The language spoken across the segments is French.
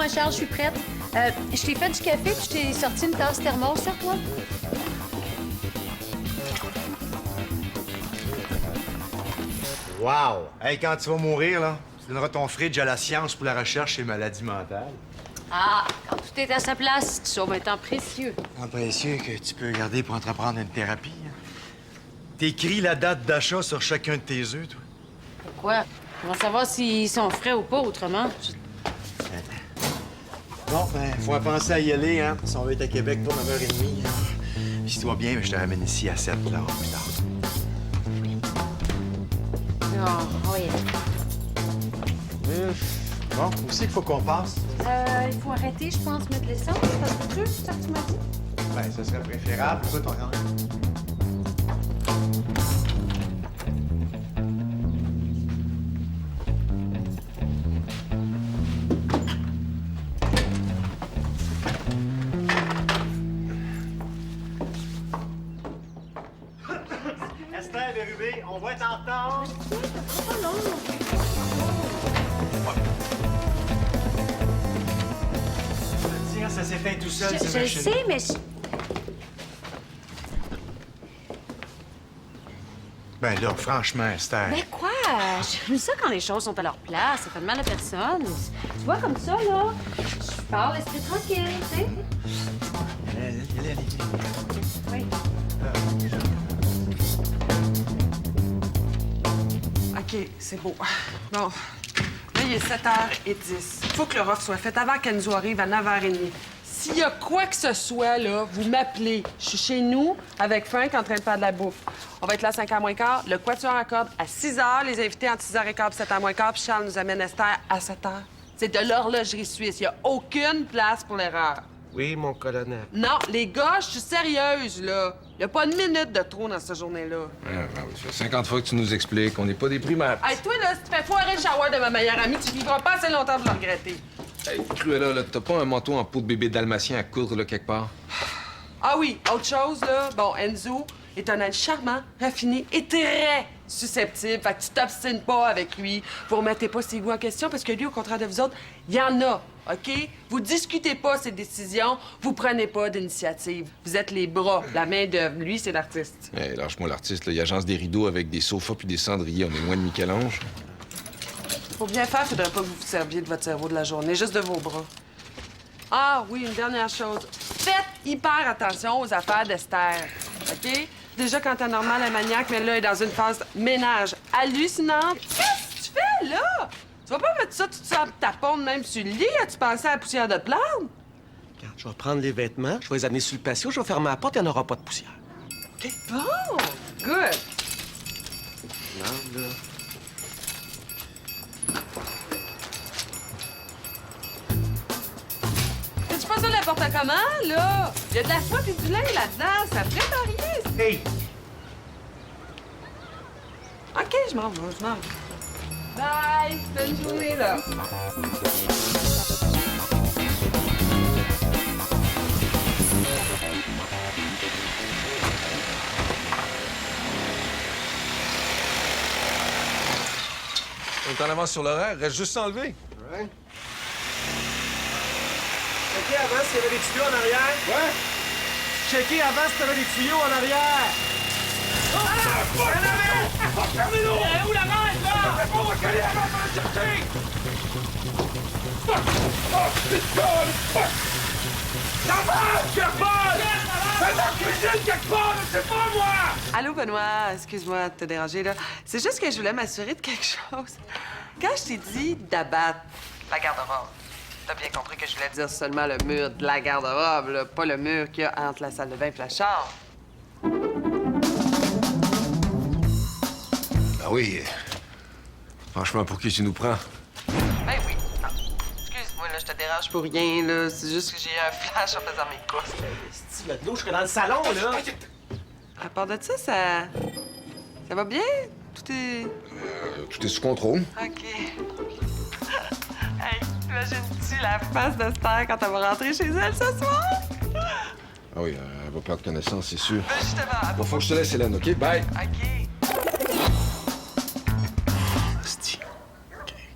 Charles, je suis prête. Je t'ai fait du café puis je t'ai sorti une tasse thermos, ça, toi? Wow! Hey, quand tu vas mourir, là, tu donneras ton fridge à la science pour la recherche et maladies mentales. Ah, quand tout est à sa place, tu sauves un temps précieux. Un précieux que tu peux garder pour entreprendre une thérapie. Hein. T'écris la date d'achat sur chacun de tes œufs, toi. Pourquoi? On va savoir s'ils sont frais ou pas autrement. Bon, ben, faut penser à y aller, hein. Si on va être à Québec pour 9h30. Puis si tout va bien, ben, je te ramène ici à 7, là, plus tard. Non, oui. Bon, où c'est qu'il faut qu'on passe? Il faut arrêter, je pense, mettre l'essence. Ça se peut, c'est ça que tu m'as dit? Ben, ce serait préférable. Écoute, on rentre. Esther, Bérubé, on va être en retard. Oh non! Tiens, ça s'éteint tout seul, Je cette le machine. sais, mais... Ben là, franchement, Esther. Mais quoi? J'aime ça quand les choses sont à leur place. Ça fait de mal à personne. Tu vois, comme ça, là, je parle l'esprit tranquille, tu sais? Allez. Oui. OK, c'est beau. Bon, là, il est 7h10. Faut que le rough soit fait avant qu'Enzo arrive à 9h30. S'il y a quoi que ce soit, là, vous m'appelez. Je suis chez nous avec Frank en train de faire de la bouffe. On va être là à 5h moins quart. Le quatuor accorde à 6h, les invités entre 6h15 et 7h moins quart. Puis Charles nous amène Esther à 7h. C'est de l'horlogerie suisse. Il n'y a aucune place pour l'erreur. Oui, mon colonel. Non, les gars, je suis sérieuse, là. Il n'y a pas une minute de trop dans cette journée-là. Ça fait 50 fois que tu nous expliques qu'on n'est pas des primates. Hey, toi, là, si tu fais foirer le shower de ma meilleure amie, tu vivras pas assez longtemps pour le regretter. Hey, Cruella, là, t'as pas un manteau en peau de bébé dalmatien à coudre, là, quelque part? Ah oui, autre chose, là. Bon, Enzo est un homme charmant, raffiné et très susceptible. Fait que tu t'obstines pas avec lui. Vous remettez pas ses goûts en question parce que lui, au contraire de vous autres, il y en a, OK? Vous discutez pas ses décisions, vous prenez pas d'initiative. Vous êtes les bras, la main-d'œuvre. Lui, c'est l'artiste. Hey, lâche-moi l'artiste, là. Il agence des rideaux avec des sofas puis des cendriers. On est moins de Michel-Ange. Pour bien faire, faudrait pas que vous vous serviez de votre cerveau de la journée, juste de vos bras. Ah oui, une dernière chose. Faites hyper attention aux affaires d'Esther, OK? Déjà, quand t'es normal, elle est maniaque, mais là, elle est dans une phase ménage hallucinante. Qu'est-ce que tu fais, là? Tu vas pas mettre ça tout ça ta pompe même sur le lit? As-tu pensé à la poussière de plante? Regarde, je vais prendre les vêtements, je vais les amener sur le patio, je vais fermer la porte, il n'y en aura pas de poussière. OK? Bon! Good! Non, là. Fais-tu pas ça n'importe comment, là? Il y a de la soie et du lait là-dedans, ça prête à rien. Hey! OK, je m'en vais. Bye! Bonne journée, là. On est en avance sur l'horaire, reste juste s'enlever. Ouais. Checker avant s'il y avait des tuyaux en arrière. Ouais. Checker avant si t'avais des tuyaux en arrière. Où la main, là? On va caler la main pour le chercher! Fuck! Oh, putain! Fuck! La vache, Pierre-Paul! Elle va en cuisine quelque part, je sais pas, moi! Allô, Benoît. Excuse-moi de te déranger, là. C'est juste que je voulais m'assurer de quelque chose. Quand je t'ai dit d'abattre la garde-robe, t'as bien compris que je voulais dire seulement le mur de la garde-robe, là, pas le mur qu'il y a entre la salle de bain et la chambre. Ah oui. Franchement, pour qui tu nous prends? Ben oui. Ah, excuse-moi, là, je te dérange pour rien, là. C'est juste que j'ai eu un flash en faisant mes courses. Si, là, de l'eau, je serais dans le salon, là. À part de ça, ça va bien? Tout est... Tout est sous contrôle. OK. Hey, imagine-tu la face d'Esther quand elle va rentrer chez elle ce soir? Ah oui, elle va prendre connaissance, c'est sûr. Ben justement. Bon, faut que je te laisse, Hélène, OK? Bye! OK. Hostie.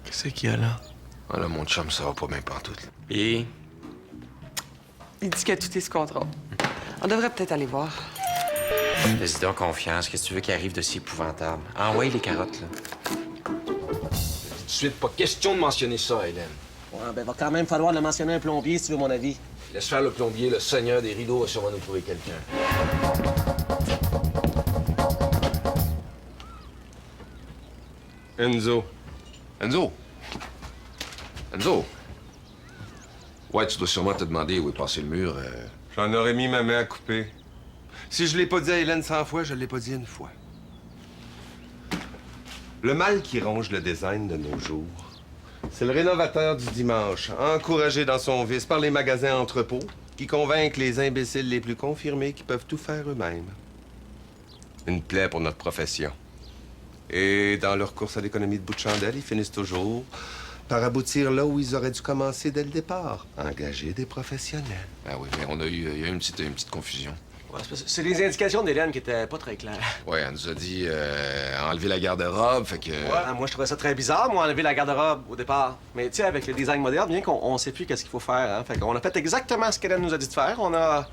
Qu'est-ce qu'il y a là? Ah là, mon chum, ça va pas bien pantoute. Et? Il dit que tout est sous contrôle. On devrait peut-être aller voir. Fais-y donc confiance. Qu'est-ce que tu veux qu'il arrive de si épouvantable? Envoie les carottes, là. Tout de suite, pas question de mentionner ça, Hélène. Ouais, ben, va quand même falloir le mentionner un plombier, si tu veux mon avis. Laisse faire le plombier, le seigneur des rideaux va sûrement nous trouver quelqu'un. Enzo. Enzo? Enzo? Ouais, tu dois sûrement te demander où est passé le mur. J'en aurais mis ma main à couper. Si je l'ai pas dit à Hélène 100 fois, je l'ai pas dit une fois. Le mal qui ronge le design de nos jours, c'est le rénovateur du dimanche, encouragé dans son vice par les magasins entrepôts, qui convainquent les imbéciles les plus confirmés qu'ils peuvent tout faire eux-mêmes. Une plaie pour notre profession. Et dans leur course à l'économie de bout de chandelle, ils finissent toujours par aboutir là où ils auraient dû commencer dès le départ. Engager des professionnels. Ah oui, mais il y a eu une petite confusion. Ouais, c'est les indications d'Hélène qui étaient pas très claires. Ouais, elle nous a dit enlever la garde-robe, fait que... Ouais, moi, je trouvais ça très bizarre, moi, enlever la garde-robe au départ. Mais tu sais, avec le design moderne, bien qu'on sait plus qu'est-ce qu'il faut faire, hein. Fait qu'on a fait exactement ce qu'Hélène nous a dit de faire. On a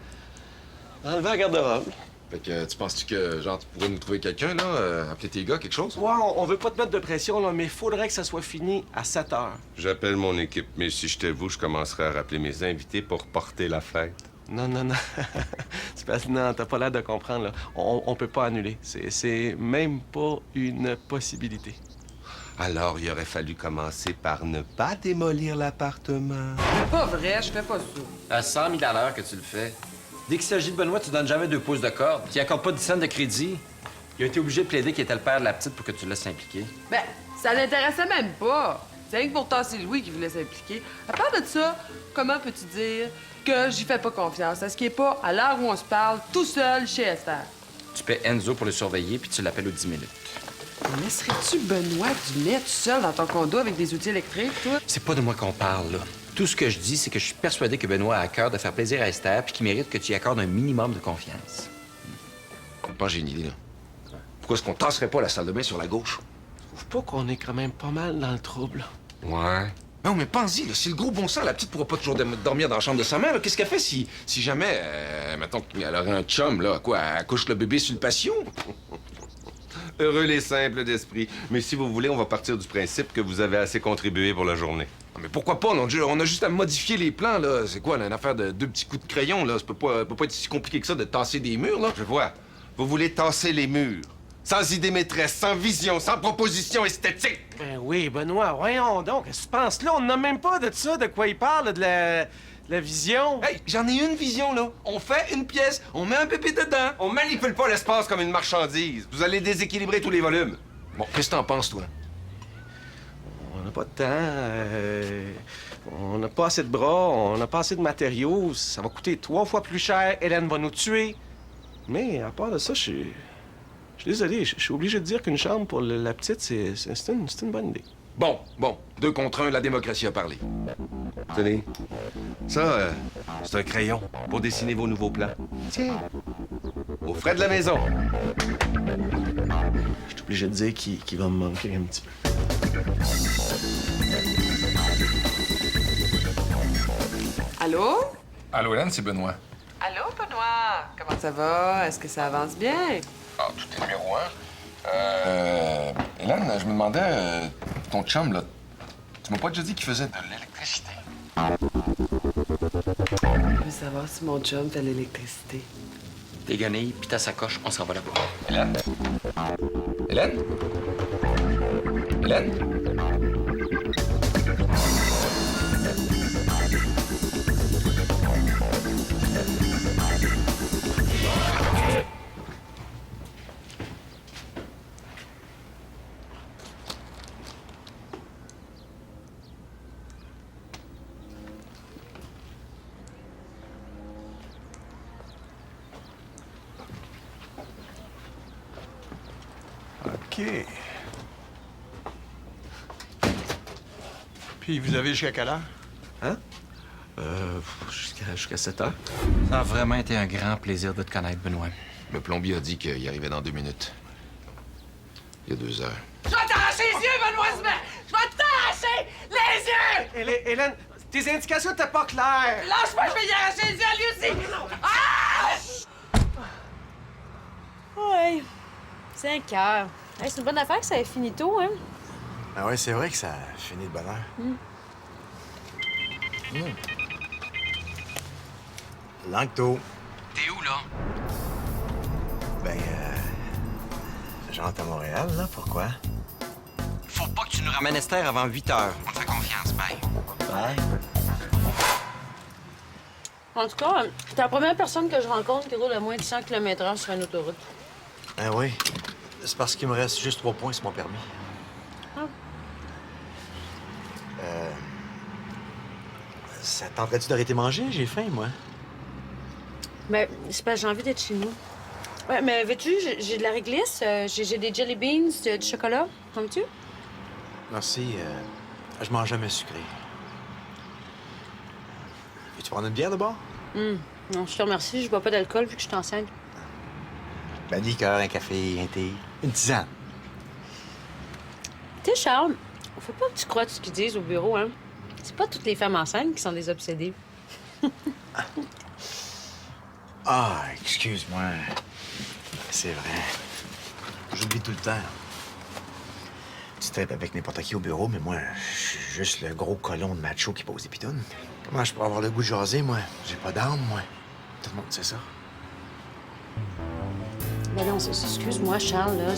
enlevé la garde-robe. Fait que tu penses-tu que, genre, tu pourrais nous trouver quelqu'un, là? Appeler tes gars, quelque chose? Ouais, on veut pas te mettre de pression, là, mais faudrait que ça soit fini à 7 heures. J'appelle mon équipe, mais si j'étais vous, je commencerais à rappeler mes invités pour porter la fête. Non. C'est parce que non, t'as pas l'air de comprendre, là. On peut pas annuler. C'est même pas une possibilité. Alors, il aurait fallu commencer par ne pas démolir l'appartement. C'est pas vrai, je fais pas ça. À 100 000 $ que tu le fais. Dès qu'il s'agit de Benoît, tu donnes jamais 2 pouces de corde. Tu accordes pas 10 cents de crédit. Il a été obligé de plaider qu'il était le père de la petite pour que tu le laisses s'impliquer. Ben, ça l'intéressait même pas. C'est rien que pour tasser Louis qui voulait s'impliquer. À part de ça, comment peux-tu dire que j'y fais pas confiance? Est-ce qu'il est pas, à l'heure où on se parle, tout seul chez Esther? Tu paies Enzo pour le surveiller, puis tu l'appelles aux 10 minutes. Laisserais-tu Benoît Dumais tout seul dans ton condo avec des outils électriques, toi? C'est pas de moi qu'on parle, là. Tout ce que je dis, c'est que je suis persuadé que Benoît a à cœur de faire plaisir à Esther, puis qu'il mérite que tu y accordes un minimum de confiance. Pas j'ai une idée, là. Pourquoi est-ce qu'on tasserait pas la salle de bain sur la gauche? Trouve pas qu'on est quand même pas mal dans le trouble. Ouais. Non, mais pense-y, là, si le gros bon sens, la petite pourra pas toujours dormir dans la chambre de sa mère, là, qu'est-ce qu'elle fait si jamais, mettons qu'elle aurait un chum, là, quoi, elle couche le bébé sur le patio? Heureux les simples d'esprit. Mais si vous voulez, on va partir du principe que vous avez assez contribué pour la journée. Mais pourquoi pas? On a juste à modifier les plans, là. C'est quoi, là, une affaire de 2 petits coups de crayon, là? Ça peut pas être si compliqué que ça de tasser des murs, là. Je vois. Vous voulez tasser les murs. Sans idée maîtresse, sans vision, sans proposition esthétique. Ben oui, Benoît, voyons donc. Qu'est-ce que tu penses là? On n'a même pas de ça, de quoi il parle, de la vision. Hey, j'en ai une vision, là. On fait une pièce, on met un bébé dedans. On manipule pas l'espace comme une marchandise. Vous allez déséquilibrer tous les volumes. Bon, qu'est-ce que t'en penses, toi? On n'a pas de temps, on n'a pas assez de bras, on n'a pas assez de matériaux. Ça va coûter 3 fois plus cher. Hélène va nous tuer. Mais à part de ça, je suis désolé. Je suis obligé de dire qu'une chambre pour la petite, c'est une bonne idée. Bon, 2 contre 1, la démocratie a parlé. Tenez. Ça, c'est un crayon pour dessiner vos nouveaux plans. Tiens. Aux frais de la maison. Je suis obligé de dire qu'il va me manquer un petit peu. Allô? Allô, Hélène, c'est Benoît. Allô, Benoît? Comment ça va? Est-ce que ça avance bien? Ah, tout est numéro 1. Hélène, je me demandais, ton chum, là, tu m'as pas déjà dit qu'il faisait de l'électricité? Je veux savoir si mon chum fait l'électricité. Tes guenilles, puis ta sacoche, on s'en va là-bas. Hélène? Hélène? Hélène? OK. Puis vous avez jusqu'à quelle heure? Hein? Jusqu'à 7 heures. Ça a vraiment été un grand plaisir de te connaître, Benoît. Le plombier a dit qu'il arrivait dans 2 minutes. Il y a 2 heures. Je vais t'arracher les yeux, Benoît Dumais! Je vais t'arracher les yeux! Hélène, tes indications étaient pas claires. Lâche-moi, je vais y arracher les yeux à lui aussi! Ouais. 5 heures. Hey, c'est une bonne affaire que ça ait fini tôt, hein? Ah ouais, c'est vrai que ça finit de bonne heure. Langto. T'es où, là? Ben, j'entre à Montréal, là. Pourquoi? Faut pas que tu nous ramènes Esther avant 8 heures. On te fait confiance, bye. Ouais. En tout cas, t'es la première personne que je rencontre qui roule à moins de 100 km/h sur une autoroute. Ah oui. C'est parce qu'il me reste juste 3 points sur mon permis. Ah. Ça tenterait-tu d'arrêter manger? J'ai faim, moi. Ben, c'est parce que j'ai envie d'être chez nous. Ouais, mais veux-tu, j'ai de la réglisse, j'ai des jelly beans, du chocolat. En veux-tu? Merci. Je mange jamais sucré. Veux-tu prendre une bière de bord? Non, je te remercie, je bois pas d'alcool vu que je suis enceinte. Ben, liqueur, un café, un thé, une tisane. Tu sais, Charles, faut pas que tu crois tout ce qu'ils disent au bureau, hein? C'est pas toutes les femmes enceintes qui sont des obsédées. Ah, excuse-moi. C'est vrai. J'oublie tout le temps. Tu traites avec n'importe qui au bureau, mais moi, je suis juste le gros colon de macho qui pose des pitounes. Comment je peux avoir le goût de jaser, moi? J'ai pas d'âme, moi. Tout le monde sait ça. Ben non, excuse-moi, Charles, là.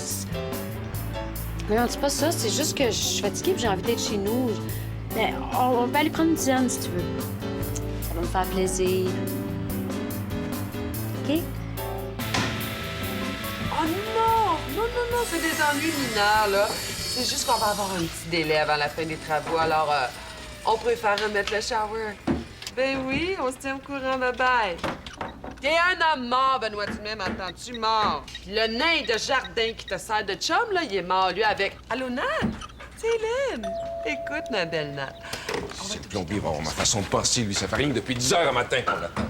Mais non, c'est pas ça. C'est juste que je suis fatiguée et j'ai envie d'être chez nous. Mais on peut aller prendre une tisane, si tu veux. Ça va me faire plaisir. OK? Oh non! Non, c'est des ennuis mineurs, là. C'est juste qu'on va avoir un petit délai avant la fin des travaux, alors on préfère remettre le shower. Ben oui, on se tient au courant, bye-bye. T'es un homme mort, Benoît Dumais, m'entends-tu? Mort. Puis le nain de jardin qui te sert de chum, là, il est mort, lui, avec... Allô, Nat? C'est Hélène. Écoute, ma belle Nat. C'est le plombier va avoir ma façon de penser, lui. Ça fait rien que depuis 10 heures à matin qu'on l'attend.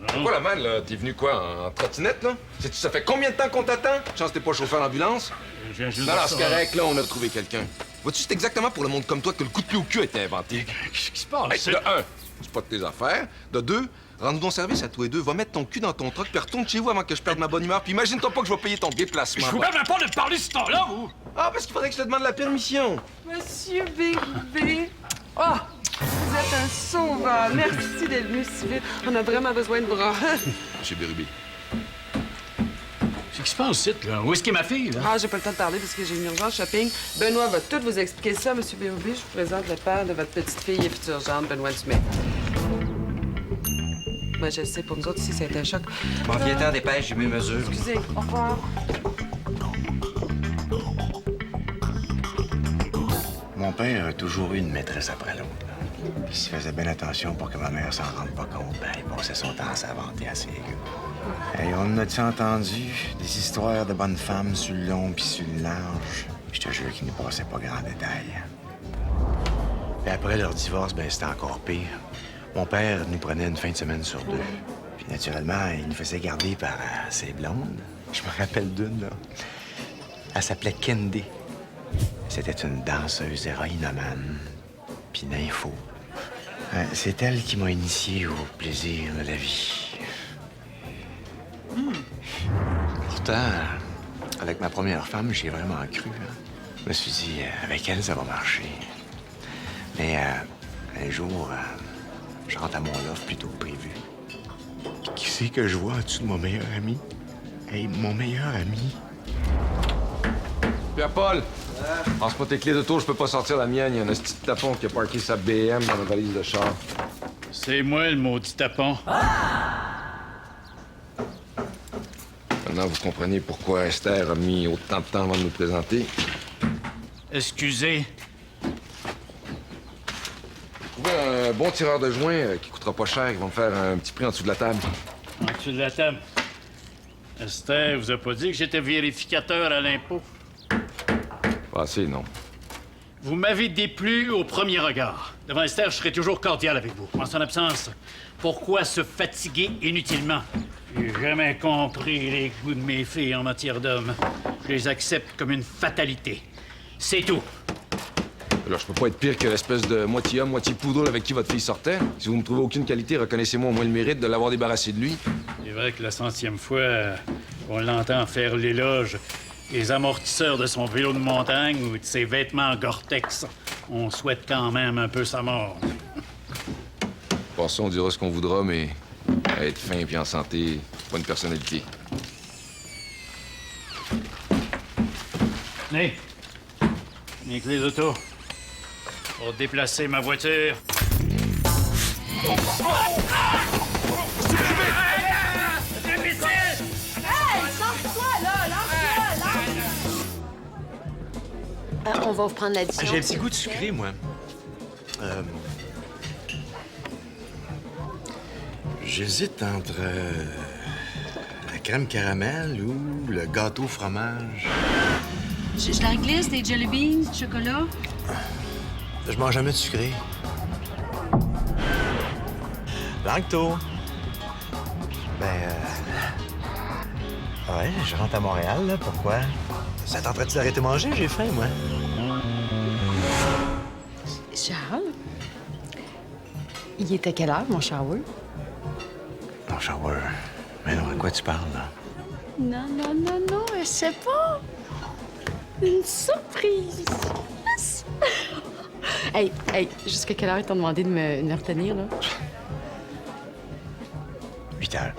Pourquoi la man, là? T'es venu quoi, en trottinette, là? Sais-tu, ça fait combien de temps qu'on t'attend? Chance t'es pas chauffeur d'ambulance? Non, c'est correct, là, on a trouvé quelqu'un. Vois-tu, c'est exactement pour le monde comme toi que le coup de pied au cul a été inventé. Qu'est-ce qui se passe? Hey, de un, c'est pas de tes affaires. De deux, rends-nous ton service à tous les deux. Va mettre ton cul dans ton truck, puis retourne chez vous avant que je perde ma bonne humeur. Puis imagine-toi pas que je vais payer ton déplacement. Je vous permets pas de me parler ce temps-là, vous! Ah, parce qu'il faudrait que je te demande la permission. Monsieur Bébé. Oh! Vous êtes un sauveur. Merci d'être venu si vite. On a vraiment besoin de bras. Monsieur Bérubé. Qu'est-ce qui se passe ici, là? Où est-ce qu'est ma fille, là? Ah, j'ai pas le temps de parler parce que j'ai une urgence shopping. Benoît va tout vous expliquer ça, Monsieur Bérubé. Je vous présente le père de votre petite fille et future gendre, Benoît Dumais. Moi, je le sais, pour nous autres, ici, ça a été un choc. Bon, viens-t'en, dépêche, j'ai mes mesures. Excusez, au revoir. Mon père a toujours eu une maîtresse après l'autre. Puis s'il faisait bien attention pour que ma mère s'en rende pas compte, ben, il passait son temps à s'inventer à ses gars. Et on a-tu entendu des histoires de bonnes femmes sur le long puis sur le large? Je te jure qu'il ne passait pas grand détail. Puis après leur divorce, ben c'était encore pire. Mon père nous prenait une fin de semaine sur 2. Puis naturellement, il nous faisait garder par ses blondes. Je me rappelle d'une, là. Elle s'appelait Kendi. C'était une danseuse héroïnomane, puis nympho. C'est elle qui m'a initié au plaisir de la vie. Pourtant, avec ma première femme, j'y ai vraiment cru. Hein. Je me suis dit, avec elle, ça va marcher. Mais un jour, je rentre à mon loft plus tôt que prévu. Qui c'est que je vois en dessous de mon meilleur ami? Hey, mon meilleur ami. Pierre-Paul, passe-moi tes clés d'auto, je peux pas sortir la mienne. Il y a un petit tapon qui a parqué sa BM dans la valise de char. C'est moi, le maudit tapon. Maintenant, vous comprenez pourquoi Esther a mis autant de temps avant de nous présenter. Excusez. Trouver un bon tireur de joint qui coûtera pas cher, ils vont me faire un petit prix en dessous de la table. En dessous de la table. Esther vous a pas dit que j'étais vérificateur à l'impôt? Pas assez, non. Vous m'avez déplu au premier regard. Devant Esther, je serai toujours cordial avec vous. En son absence, pourquoi se fatiguer inutilement? J'ai jamais compris les goûts de mes filles en matière d'hommes. Je les accepte comme une fatalité. C'est tout. Alors, je peux pas être pire que l'espèce de moitié homme, moitié poudre avec qui votre fille sortait. Si vous me trouvez aucune qualité, reconnaissez-moi au moins le mérite de l'avoir débarrassé de lui. C'est vrai que la 100e fois, on l'entend faire l'éloge des amortisseurs de son vélo de montagne ou de ses vêtements Gore-Tex. On souhaite quand même un peu sa mort. Pour ça, on dira ce qu'on voudra, mais être fin et en santé, pas une personnalité. Venez. Les clés d'auto. Pour déplacer ma voiture. On va vous prendre l'addition. J'ai un petit goût de sucré, moi. J'hésite entre la crème caramel ou le gâteau fromage. Je la glisse, des jelly beans, du chocolat. Je mange jamais de sucré. Lancto. Ouais, je rentre à Montréal, là. Pourquoi? Ça tenterait-tu d'arrêter de manger? J'ai faim, moi. Charles? Il était quelle heure, mon shower? Non, shower. Mais non, à quoi tu parles, là? Non, je sais pas. Une surprise. Hey, jusqu'à quelle heure ils t'ont demandé de me retenir, là? 8 heures.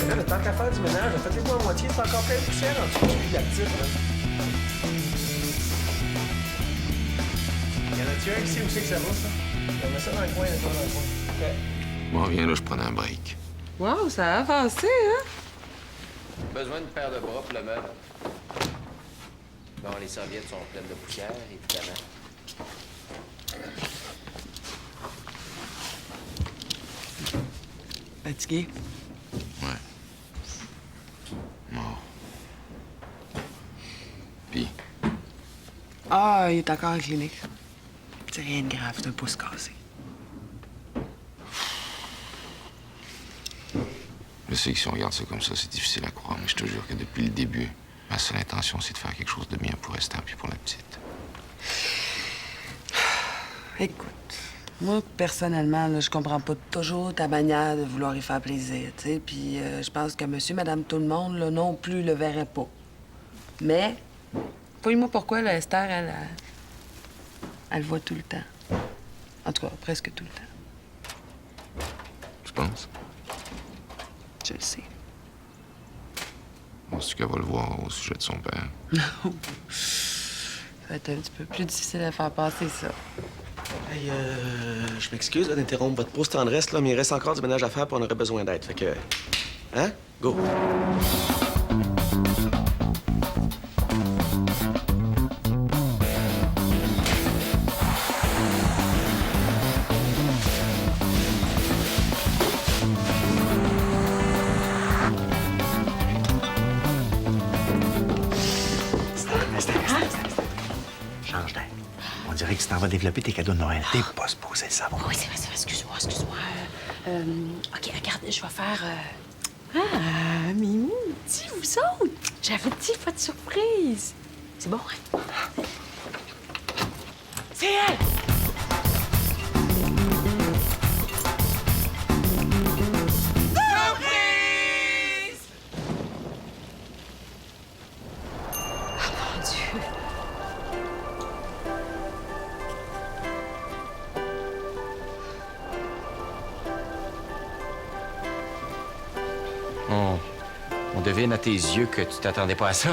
Là, tant qu'à faire du ménage, faites-les-vous à moitié, c'est encore plein de poussière en dessous de la petite, là. Y en a-tu un qui sait où c'est que ça va, ça? On met ça dans le coin, dans le coin. OK. Bon, viens là, je prends un break. Wow, ça a avancé, hein? Besoin d'une paire de bras pour le meuble. Bon, les serviettes sont pleines de poussière, évidemment. Fatigué. Ouais. Mort. Puis, Ah, il est encore en clinique. C'est rien de grave, c'est un pouce cassé. je sais que si on regarde ça comme ça, c'est difficile à croire, mais je te jure que depuis le début, ma seule intention, c'est de faire quelque chose de bien pour Esther puis pour la petite. Écoute, moi, personnellement, là, je comprends pas toujours ta manière de vouloir y faire plaisir, tu sais. Puis je pense que monsieur, madame, tout le monde, là, non plus, le verrait pas. Mais, dis-moi pourquoi, là, Esther, elle voit tout le temps. En tout cas, presque tout le temps. Tu penses? Je le sais. Penses-tu qu'elle va le voir au sujet de son père? Ça va être un petit peu plus difficile à faire passer, ça. Hey, je m'excuse là, d'interrompre votre pause tendresse, là, mais il reste encore du ménage à faire, puis on aurait besoin d'aide. Fait que... Hein? Go! Change d'air. On dirait que tu t'en vas développer tes cadeaux de Noël. T'es pas supposé le savoir. Oui, c'est vrai, excuse-moi. OK, regarde, je vais faire... Ah, Mimi, dis vous autres. J'avais dit pas de surprise. C'est bon, hein? C'est elle! Surprise! Ah, mon Dieu. On devine à tes yeux que tu t'attendais pas à ça.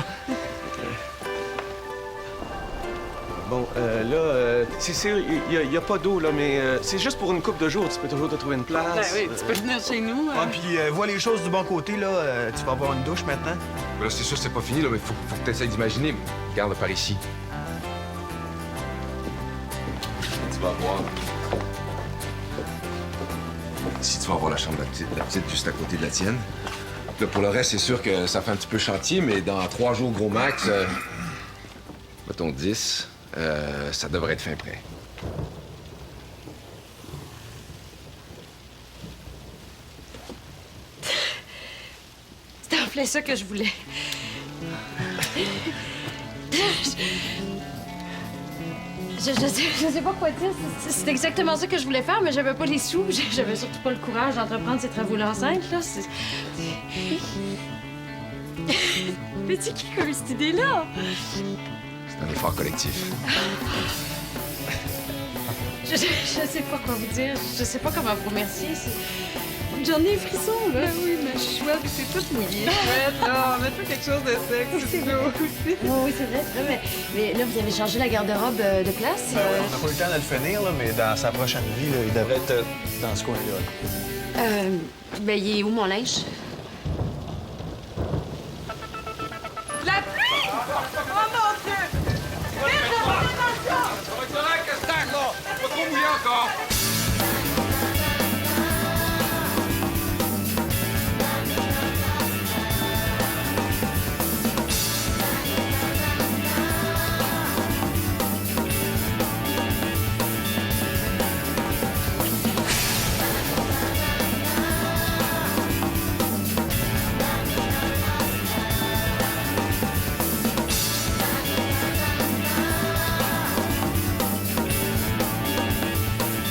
Bon, là, c'est sûr, il y a pas d'eau, là, mais c'est juste pour une couple de jours. Tu peux toujours te trouver une place. Ben oui, tu peux venir chez nous. Ah, puis vois les choses du bon côté, là. Tu vas avoir une douche maintenant. Mais là, c'est sûr, c'est pas fini, là, mais faut que tu essaies d'imaginer. Regarde par ici. Tu vas voir. Ici, tu vas avoir la chambre de la petite juste à côté de la tienne. Là, pour le reste, c'est sûr que ça fait un petit peu chantier, mais dans 3 jours gros max, mettons 10, ça devrait être fin prêt. C'était en plein ça que je voulais. Je sais pas quoi dire. C'est exactement ça que je voulais faire, mais j'avais pas les sous. J'avais surtout pas le courage d'entreprendre ces travaux-là enceinte, là. Mais c'est qui qui a eu cette idée-là? C'est un effort collectif. Je sais pas quoi vous dire. Je sais pas comment vous remercier. J'en ai un frisson, là. Ben oui, mais chouette, c'est tout mouillé. Chouette, là, mets-toi quelque chose de sec, c'est ça aussi. Oui, c'est vrai. Mais là, vous avez changé la garde-robe de place. On n'a pas eu le temps de le finir, là, mais dans sa prochaine vie, là, il devrait être dans ce coin-là. Ben, il est où, mon linge?